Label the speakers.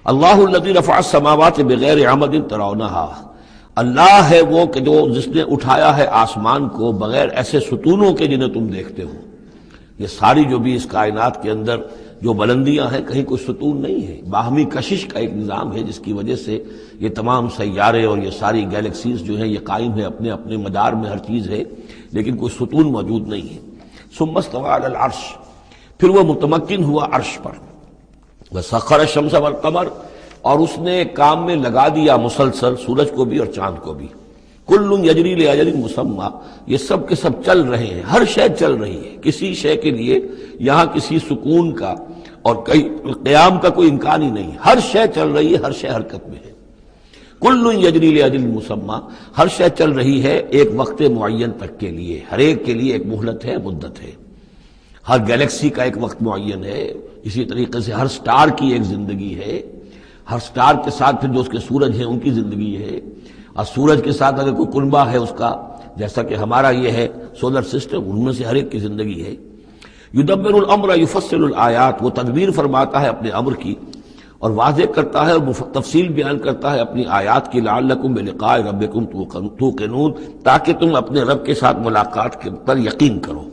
Speaker 1: اللہ الذی رفع السماوات بغیر عمد ترونہا، اللہ ہے وہ کہ جس نے اٹھایا ہے آسمان کو بغیر ایسے ستونوں کے جنہیں تم دیکھتے ہو۔ یہ ساری جو بھی اس کائنات کے اندر جو بلندیاں ہیں، کہیں کوئی ستون نہیں ہے، باہمی کشش کا ایک نظام ہے جس کی وجہ سے یہ تمام سیارے اور یہ ساری گیلیکسیز جو ہیں یہ قائم ہے، اپنے اپنے مدار میں ہر چیز ہے، لیکن کوئی ستون موجود نہیں ہے۔ ثم استوى على العرش، پھر وہ متمکن ہوا عرش پر۔ وسخر الشمس والقمر، اور اس نے کام میں لگا دیا مسلسل سورج کو بھی اور چاند کو بھی۔ کل یجری لاجل مسمى، یہ سب کے سب چل رہے ہیں، ہر شے چل رہی ہے، کسی شے کے لیے یہاں کسی سکون کا اور قیام کا کوئی امکان ہی نہیں، ہر شے چل رہی ہے، ہر شے حرکت میں ہے۔ کل یجری لاجل مسمى، ہر شے چل رہی ہے ایک وقت معین تک کے لیے، ہر ایک کے لیے ایک مہلت ہے، مدت ہے۔ ہر گیلیکسی کا ایک وقت معین ہے، اسی طریقے سے ہر سٹار کی ایک زندگی ہے، ہر سٹار کے ساتھ پھر جو اس کے سورج ہیں ان کی زندگی ہے، اور سورج کے ساتھ اگر کوئی کنبہ ہے اس کا، جیسا کہ ہمارا یہ ہے سولر سسٹم، ان میں سے ہر ایک کی زندگی ہے۔ یدبر الامر یفصل الآیات، وہ تدبیر فرماتا ہے اپنے امر کی اور واضح کرتا ہے اور تفصیل بیان کرتا ہے اپنی آیات کی، لعلکم بلقاء ربکم توقنون، تاکہ تم اپنے رب کے ساتھ ملاقات پر یقین کرو۔